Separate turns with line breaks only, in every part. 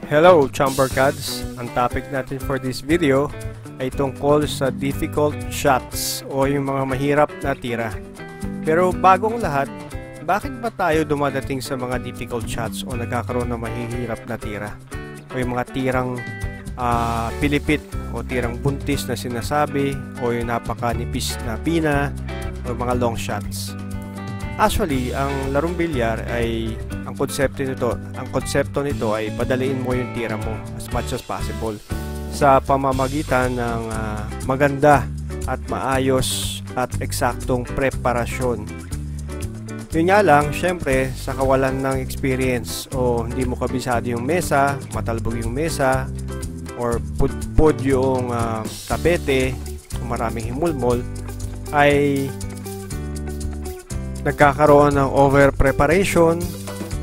Hello Chambercads! Ang topic natin for this video ay tungkol sa difficult shots o yung mga mahirap na tira. Pero bagong lahat, bakit ba tayo dumadating sa mga difficult shots o nagkakaroon ng mahihirap na tira? O yung mga tirang pilipit o tirang buntis na sinasabi o yung napakanipis na pina o mga long shots. Actually, ang larong bilyar ay ang konsepto nito ay padaliin mo yung tira mo as much as possible sa pamamagitan ng maganda at maayos at eksaktong preparasyon. Yun nga lang, syempre, sa kawalan ng experience o hindi mo kabisado yung mesa, matalbog yung mesa, or pud yung tapete, kung maraming himulmol, ay nagkakaroon ng over preparation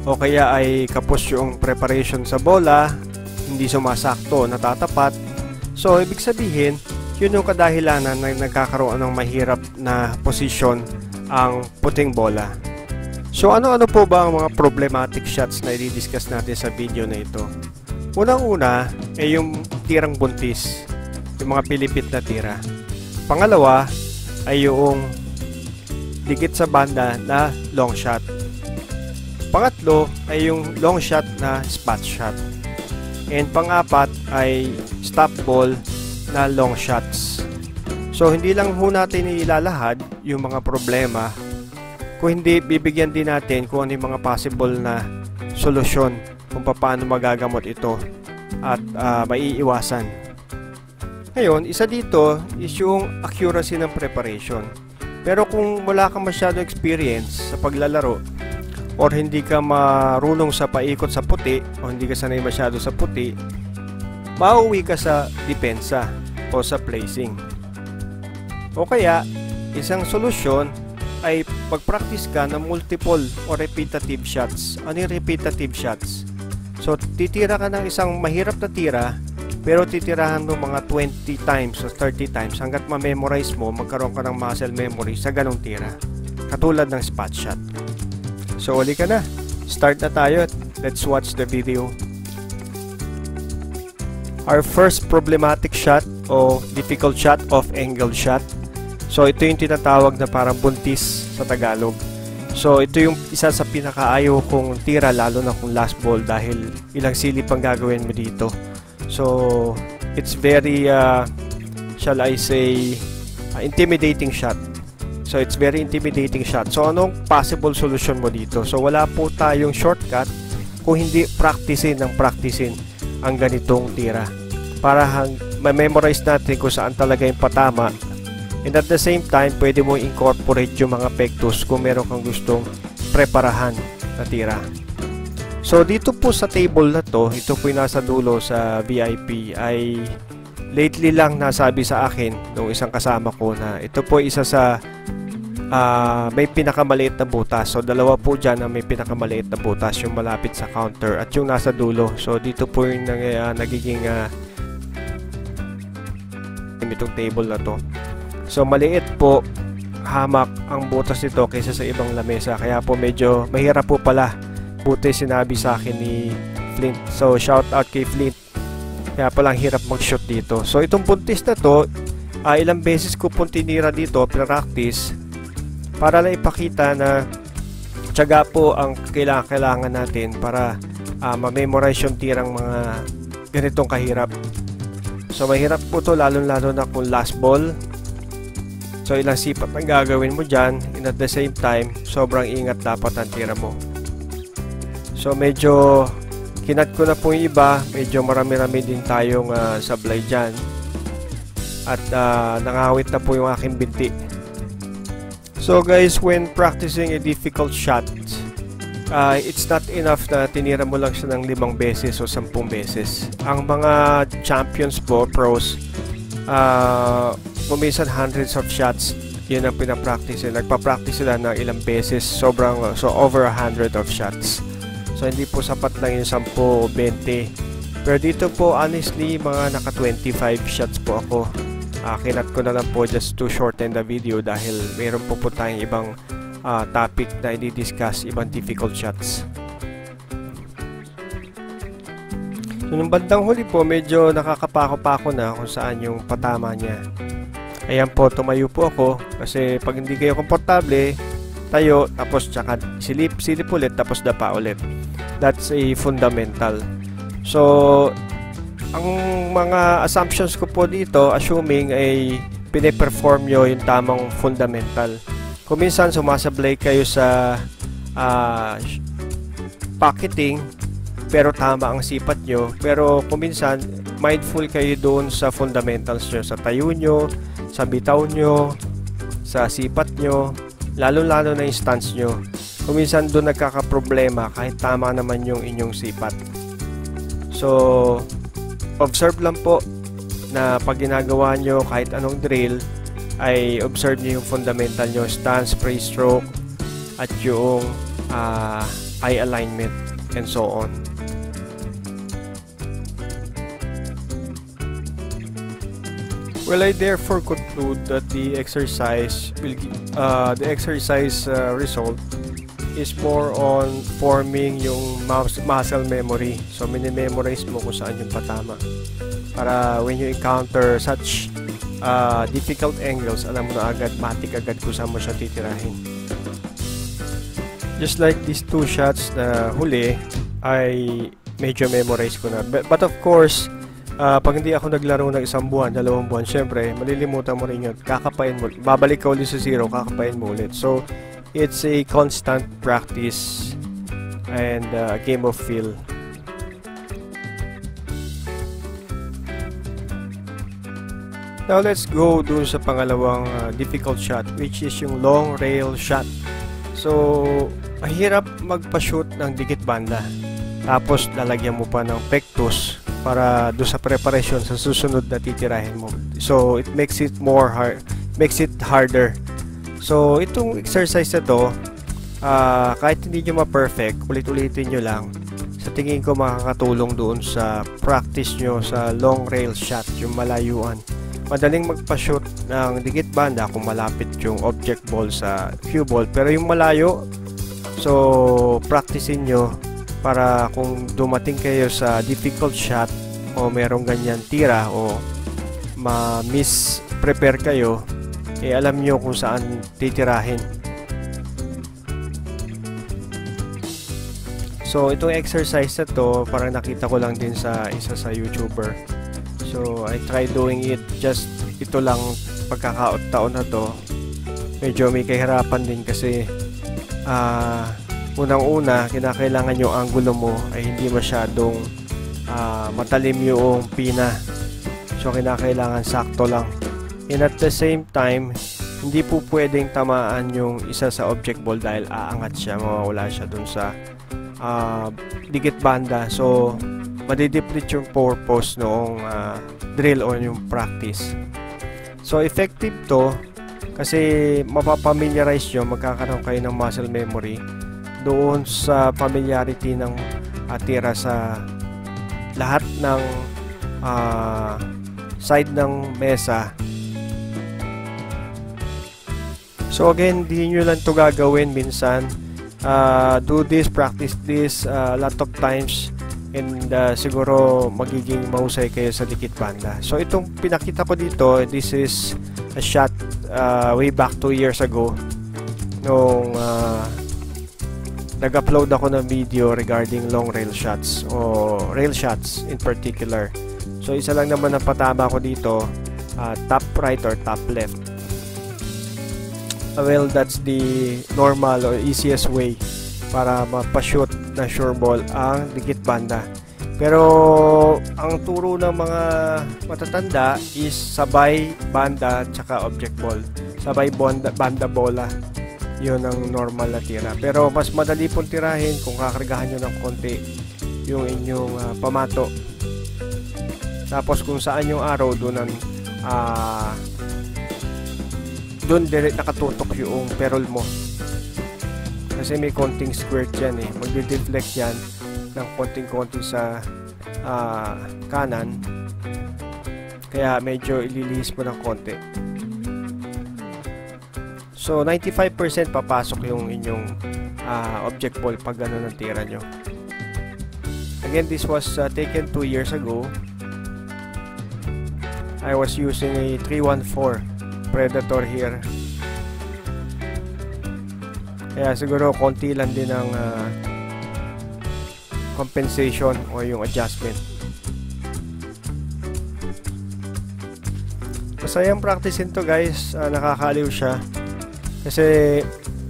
o kaya ay kapos yung preparation sa bola, hindi sumasakto, natatapat. So ibig sabihin, yun yung kadahilanan na nagkakaroon ng mahirap na posisyon ang puting bola. So ano-ano po ba ang mga problematic shots na i-discuss natin sa video na ito? Unang-una ay yung tirang buntis, yung mga pilipit na tira. Pangalawa ay yung dikit sa banda na long shot. Pangatlo ay yung long shot na spot shot. And pang-apat ay stop ball na long shots. So hindi lang ho natin ilalahad yung mga problema, kung hindi bibigyan din natin kung ano yung mga possible na solusyon kung paano magagamot ito at maiiwasan. Ngayon, isa dito is yung accuracy ng preparation. Pero kung wala kang masyado experience sa paglalaro or hindi ka marunong sa paikot sa puti o hindi ka sanay masyado sa puti, mauwi ka sa depensa o sa placing. O kaya, isang solusyon ay pag-practice ka ng multiple o repetitive shots. Ano yung repetitive shots? So, titira ka ng isang mahirap na tira, pero titirahan mo mga 20 times o 30 times hanggat ma-memorize mo, magkaroon ka ng muscle memory sa ganong tira. Katulad ng spot shot. So, uli ka na. Start na tayo. Let's watch the video. Our first problematic shot o difficult shot, off-angle shot. So, ito yung tinatawag na parang buntis sa Tagalog. So, ito yung isa sa pinakaayaw kong tira, lalo na kung last ball dahil ilang silip ang gagawin mo dito. So, it's very, shall I say, intimidating shot. So, it's very intimidating shot. So, anong possible solution mo dito? So, wala po tayong shortcut kung hindi practicein ang ganitong tira. Para ma-memorize natin kung saan talaga yung patama. And at the same time, pwede mo incorporate yung mga pectus kung meron kang gustong preparahan na tira. So, dito po sa table na to, ito po yung nasa dulo sa VIP, ay lately lang nasabi sa akin nung isang kasama ko na ito po isa sa may pinakamaliit na butas. So, dalawa po dyan na may pinakamaliit na butas, yung malapit sa counter at yung nasa dulo. So, dito po yung nagiging itong table na to. So, maliit po, hamak ang butas nito kaysa sa ibang lamesa. Kaya po medyo mahirap po pala. Buti sinabi sa akin ni Flint. So, shout out kay Flint. Kaya palang hirap mag-shoot dito. So, itong buntis na to, ilang beses ko pong tinira dito, practice, para lang ipakita na tiyaga po ang kailangan natin para ma-memorize yung tirang mga ganitong kahirap. So, mahirap po to lalo-lalo na kung last ball. So, ilang sipat ang gagawin mo dyan, and at the same time, sobrang ingat dapat ang tira mo. So, medyo kinat ko na po yung iba, medyo marami-rami din tayong sablay dyan. At nangawit na po yung aking binti. So guys, when practicing a difficult shot, it's not enough na tinira mo lang siya ng 5 beses o 10 beses. Ang mga champions po, pros, kuminsan hundreds of shots, yun ang pinapractice. Nagpa-practice sila ng ilang beses, so over 100 of shots. So, hindi po sapat lang yung 10 o 20. Pero dito po, honestly, mga naka 25 shots po ako. Kinat ko na lang po just to shorten the video dahil mayroon po tayong ibang topic na i-discuss, ibang difficult shots. So Nung bandang huli po, medyo nakakapako-pako na kung saan yung patama niya. Ayan po, tumayo po ako kasi pag hindi kayo komportable, tayo, tapos tsaka silip ulit, tapos dapa ulit. That's a fundamental. So, ang mga assumptions ko po dito, assuming ay pine-perform nyo yung tamang fundamental. Kung minsan sumasablay kayo sa pocketing, pero tama ang sipat nyo, pero kung minsan mindful kayo doon sa fundamentals nyo, sa tayo nyo, sa bitaw nyo, sa sipat nyo, lalo-lalo na yung stance nyo. Kung minsan doon nagkakaproblema kahit tama naman yung inyong sipat. So, observe lang po na pag ginagawa nyo kahit anong drill, ay observe nyo yung fundamental nyo, stance, praise stroke, at yung eye alignment, and so on. Well, I therefore conclude that the exercise result is more on forming yung muscle memory. So, mini-memorize mo kung saan yung patama. Para when you encounter such difficult angles, alam mo na agad, matik agad kung saan mo siya titirahin. Just like these two shots na huli, ay medyo memorize ko na. But of course, pag hindi ako naglaro ng 1 buwan, 2 buwan, syempre, malilimutan mo rin yun. Kakapain mo. Babalik ka ulit sa zero, kakapain mo ulit. So, it's a constant practice and a game of feel. Now, let's go dun sa pangalawang difficult shot, which is yung long rail shot. So, mahirap magpa-shoot ng dikit banda. Tapos, lalagyan mo pa ng pectus para do sa preparation sa susunod na titirahin mo. So, it makes it harder. So, itong exercise na to, kahit hindi nyo ma-perfect, ulit-ulitin nyo lang. Sa tingin ko makakatulong doon sa practice nyo sa long rail shot, yung malayuan. Madaling magpa-shoot ng dikit banda kung malapit yung object ball sa cue ball. Pero yung malayo, so, practicein nyo para kung dumating kayo sa difficult shot o merong ganyan tira o ma-miss-prepare kayo, eh alam nyo kung saan titirahin. So, itong exercise na to, parang nakita ko lang din sa isa sa YouTuber. So, I tried doing it, just ito lang pagkakataon na to. Medyo may kahirapan din kasi unang-una, kinakailangan yung angulo mo ay hindi masyadong matalim yung pina. So, kinakailangan sakto lang. And at the same time, hindi po pwedeng tamaan yung isa sa object ball dahil aangat siya, mawawala siya dun sa dikit banda. So, madideplete yung purpose noong drill o yung practice. So, effective to kasi mapapamiliarize nyo, magkakaroon kayo ng muscle memory doon sa familiarity ng tira sa lahat ng side ng mesa. So again, di nyo lang ito gagawin minsan. Do this, practice this a lot of times, and siguro magiging mahusay kayo sa dikit banda. So itong pinakita ko dito, this is a shot way back 2 years ago nung nag-upload ako ng video regarding long rail shots o rail shots in particular. So isa lang naman ang patama ko dito, top right or top left. Well, that's the normal or easiest way para mapashoot na sure ball ang dikit banda. Pero ang turo ng mga matatanda is sabay banda tsaka object ball. Sabay banda bola. Yun ang normal na tira. Pero mas madali pong tirahin kung kakargahan nyo ng konti yung inyong pamato. Tapos kung saan yung arrow, doon direct nakatutok yung perol mo. Kasi may konting squirt yan eh. Magdi-deflect yan ng konting-konti sa kanan. Kaya medyo ililihis mo ng konti. So, 95% papasok yung inyong object ball pag gano'n ang tira nyo. Again, this was taken 2 years ago. I was using a 314 Predator here. Kaya siguro konti lang din ang compensation o yung adjustment. Masayang practicein to guys, nakakaliw siya. Kasi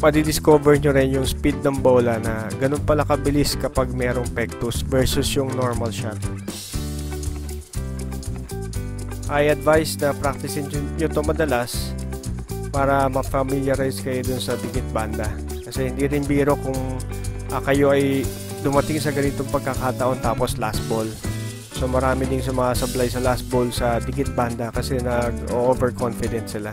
madidiscover nyo rin yung speed ng bola na ganun pala kabilis kapag merong pectus versus yung normal shot. I advise na practicein nyo to madalas para ma-familiarize kayo dun sa dikit banda. Kasi hindi rin biro kung kayo ay dumating sa ganitong pagkakataon tapos last ball. So marami ding sumasablay sa last ball sa dikit banda kasi nag-overconfident sila.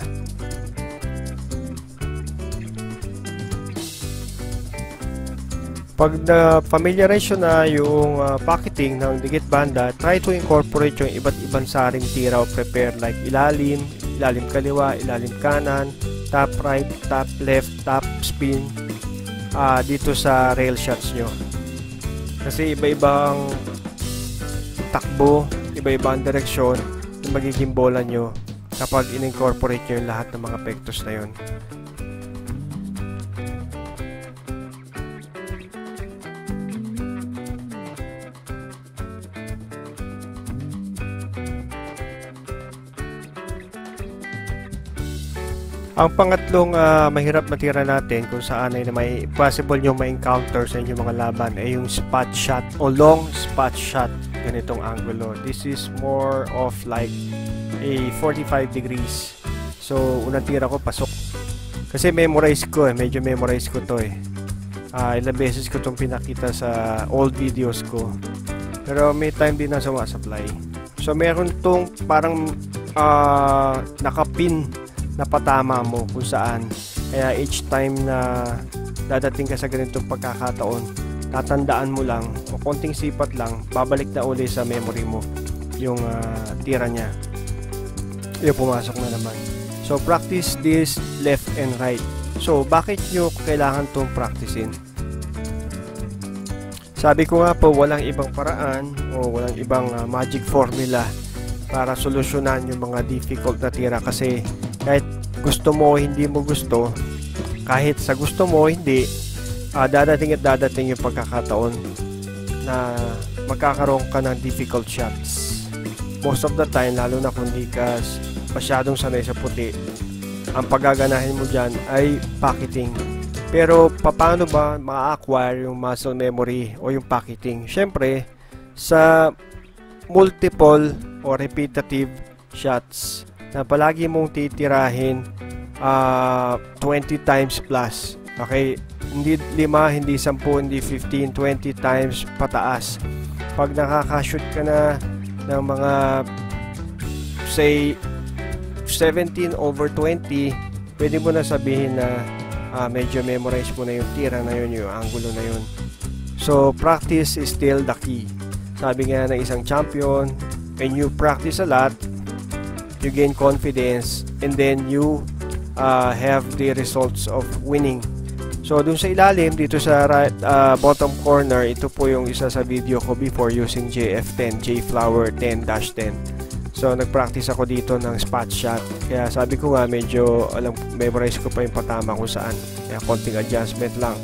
Pag na-familiarize na yung pocketing ng dikit banda, try to incorporate yung iba't ibang saring tira o prepare like ilalim, ilalim kaliwa, ilalim kanan, top right, top left, top spin dito sa rail shots nyo. Kasi iba-ibang takbo, iba-ibang direksyon yung magiging bola nyo kapag in-incorporate nyo yung lahat ng mga pectus na yun. Ang pangatlong mahirap matira natin kung saan ay may possible nyo ma-encounter sa inyong mga laban ay yung spot shot o long spot shot ganitong angulo. This is more of like a 45 degrees. So unang tira ko pasok. Kasi memorize ko medyo memorize ko to ilang beses ko itong pinakita sa old videos ko. Pero may time din na sumasablay. So meron tong parang nakapin na patama mo kung saan. Kaya each time na dadating ka sa ganitong pagkakataon, tatandaan mo lang o konting sipat lang, babalik na uli sa memory mo yung tira niya. Yung pumasok na naman. So practice this left and right. So bakit nyo kailangan itong practicein? Sabi ko nga po, walang ibang paraan o walang ibang magic formula para solusyonan yung mga difficult na tira. Kasi kahit gusto mo o hindi mo gusto, kahit sa gusto mo hindi, dadating at dadating yung pagkakataon na magkakaroon ka ng difficult shots. Most of the time, lalo na kung hindi ka masyadong sanay sa puti, ang paggaganahin mo dyan ay pocketing. Pero paano ba ma-acquire yung muscle memory o yung pocketing? Syempre, sa multiple o repetitive shots na palagi mong titirahin 20 times plus. Okay? Hindi 5, hindi 10, hindi 15, 20 times pataas. Pag nakaka-shoot ka na ng mga say 17 over 20, pwede mo na sabihin na medyo memorize mo na yung tira na yun, yung angulo na yun. So, practice is still the key. Sabi nga ng isang champion, when you practice a lot, you gain confidence and then you have the results of winning. So dun sa ilalim dito sa right, bottom corner, ito po yung isa sa video ko before using JF10, J-Flower 10-10. So nagpractice ako dito ng spot shot. Kaya sabi ko nga medyo memorize ko pa yung patama kung saan. Kaya konting adjustment lang.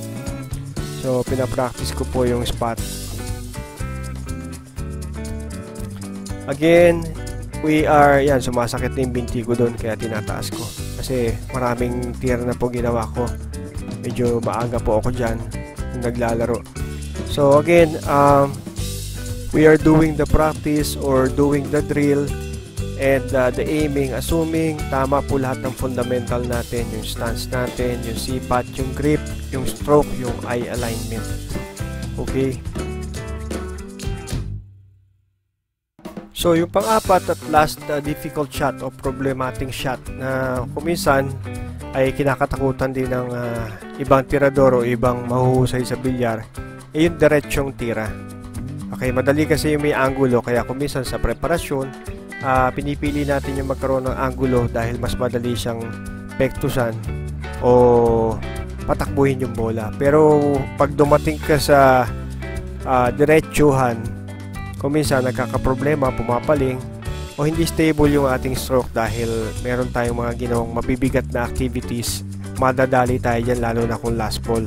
So pinapractice ko po yung spot. Again, yan, sumasakit na yung binti ko doon kaya tinataas ko. Kasi maraming tira na po ginawa ko. Medyo maaga po ako dyan nung naglalaro. So again, we are doing the practice or doing the drill and the aiming, assuming tama po lahat ng fundamental natin, yung stance natin, yung sipat, yung grip, yung stroke, yung eye alignment. Okay? So, yung pang-apat at last difficult shot o problematic shot na kuminsan ay kinakatakutan din ng ibang tirador o ibang mahuhusay sa bilyar ay yung diretsyong tira. Okay, madali kasi yung may angulo kaya kuminsan sa preparasyon pinipili natin yung magkaroon ng angulo dahil mas madali siyang pektusan o patakbuhin yung bola. Pero pag dumating ka sa diretsuhan. Kung minsan nagkakaproblema, pumapaling, o hindi stable yung ating stroke dahil meron tayong mga ginawang mabibigat na activities, madadali tayo dyan lalo na kung last ball.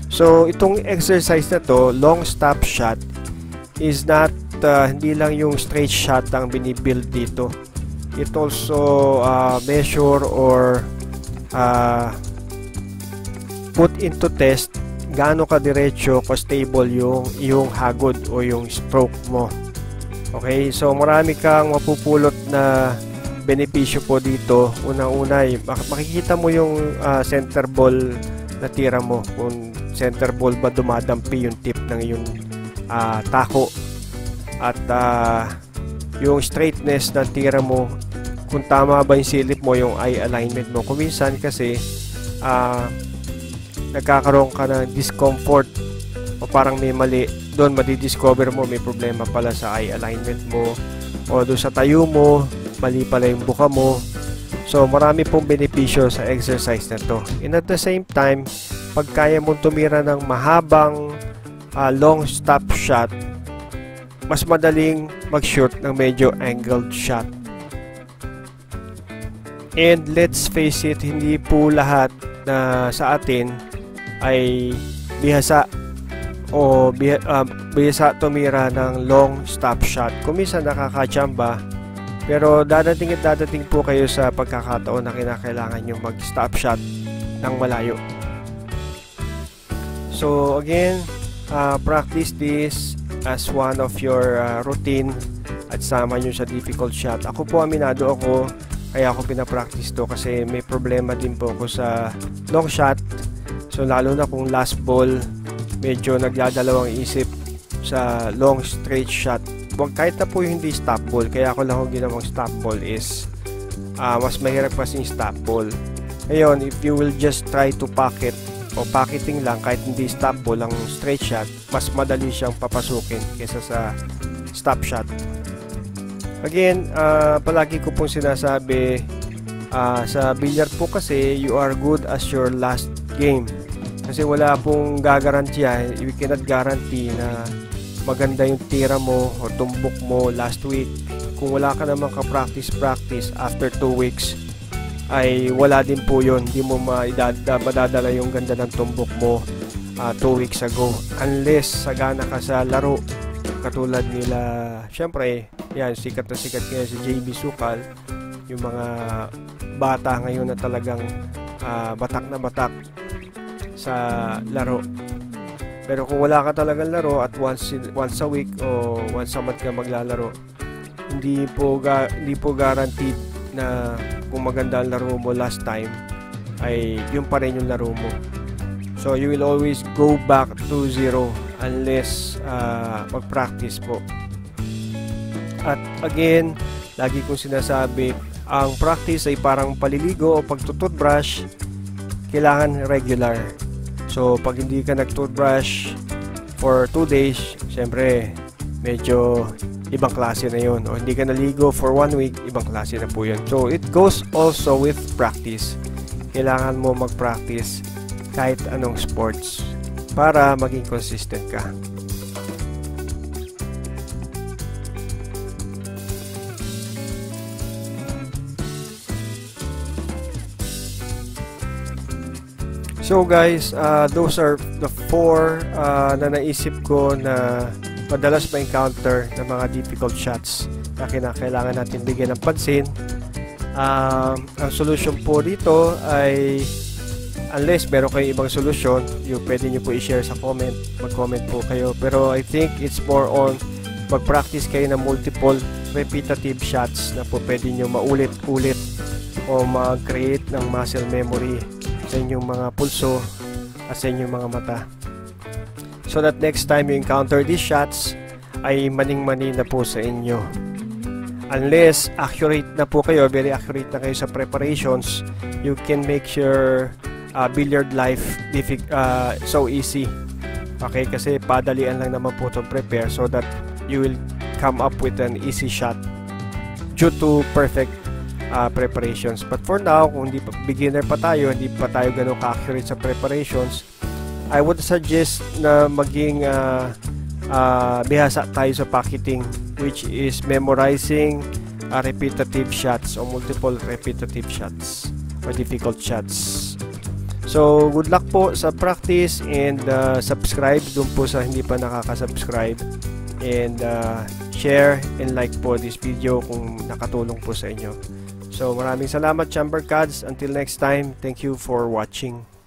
So itong exercise na to, long stop shot, is not hindi lang yung straight shot ang binibuild dito. It also measure or put into test gaano ka diretso, ka stable yung hagod o yung stroke mo. Okay, so marami kang mapupulot na benepisyo po dito. Unang-una, makikita mo yung center ball na tira mo. Kung center ball ba dumadampi yung tip ng yung tako. At yung straightness ng tira mo, kung tama ba yung silip mo, yung eye alignment mo. Kung minsan kasi nagkakaroon ka ng discomfort o parang may mali, doon madidiscover mo may problema pala sa eye alignment mo o doon sa tayo mo, mali pala yung buka mo. So marami pong benepisyo sa exercise na to. And at the same time, pag kaya mong tumira ng mahabang long stop shot, mas madaling mag-shoot ng medyo angled shot. And let's face it, hindi po lahat na sa atin ay bihasa o bihasa tumira ng long stop shot. Kung minsan nakakachamba, pero dadating at dadating po kayo sa pagkakataon na kinakailangan nyo mag-stop shot ng malayo. So again, practice this as one of your routine at sama nyo sa difficult shot. Ako po, aminado ako, kaya ako pinapractice to kasi may problema din po ako sa long shot. So lalo na kung last ball, medyo nagdadalawang isip sa long straight shot. Kahit na po yung hindi stop ball, kaya ako lang ginawang stop ball is mas mahirap kasing stop ball. Ngayon, if you will just try to pocket o pocketing lang kahit hindi stop ball ang straight shot, mas madali siyang papasukin kaysa sa stop shot. Again, palagi ko pong sinasabi, sa billiard po kasi you are good as your last game. Kasi wala pong gagarantiya, we cannot guarantee na maganda yung tira mo o tumbok mo last week. Kung wala ka naman ka-practice after 2 weeks, ay wala din po yun. Hindi mo madadala yung ganda ng tumbok mo 2 weeks ago. Unless sagana ka sa laro, katulad nila, syempre, yan, sikat na sikat kaya si JB Sukal, yung mga bata ngayon na talagang batak na batak sa laro. Pero kung wala ka talagang laro at once a week o once a month ka maglalaro, hindi po guaranteed na kung maganda ang laro mo last time ay yun pa rin yung laro mo. So you will always go back to zero unless mag-practice po. At again, lagi kong sinasabi, ang practice ay parang paliligo o pagtututbrush, kailangan regular. So pag hindi ka nag-toothbrush for 2 days, syempre medyo ibang klase na yun. O hindi ka naligo for 1 week, ibang klase na po yun. So it goes also with practice. Kailangan mo mag-practice kahit anong sports para maging consistent ka. So guys, those are the 4 na naisip ko na madalas ma-encounter na mga difficult shots na kinakailangan natin bigyan ng pansin. Ang solution po dito ay, unless meron kayong ibang solution, pwede nyo po i-share sa comment, mag-comment po kayo. Pero I think it's more on mag-practice kayo ng multiple repetitive shots na po pwede nyo maulit-ulit o mag-create ng muscle memory sa inyong mga pulso at sa inyong mga mata. So that next time you encounter these shots, ay maning-mani na po sa inyo. Unless accurate na po kayo, very accurate na kayo sa preparations, you can make your billiard life so easy. Okay, kasi padalian lang naman po itong prepare so that you will come up with an easy shot due to perfect preparations. But for now, kung hindi beginner pa tayo, hindi pa tayo ganun ka-accurate sa preparations, I would suggest na maging bihasa tayo sa pocketing, which is memorizing repetitive shots o multiple repetitive shots or difficult shots. So, good luck po sa practice, and subscribe dun po sa hindi pa nakaka-subscribe, and share and like po this video kung nakatulong po sa inyo. So, maraming salamat, Chamber Cads. Until next time, thank you for watching.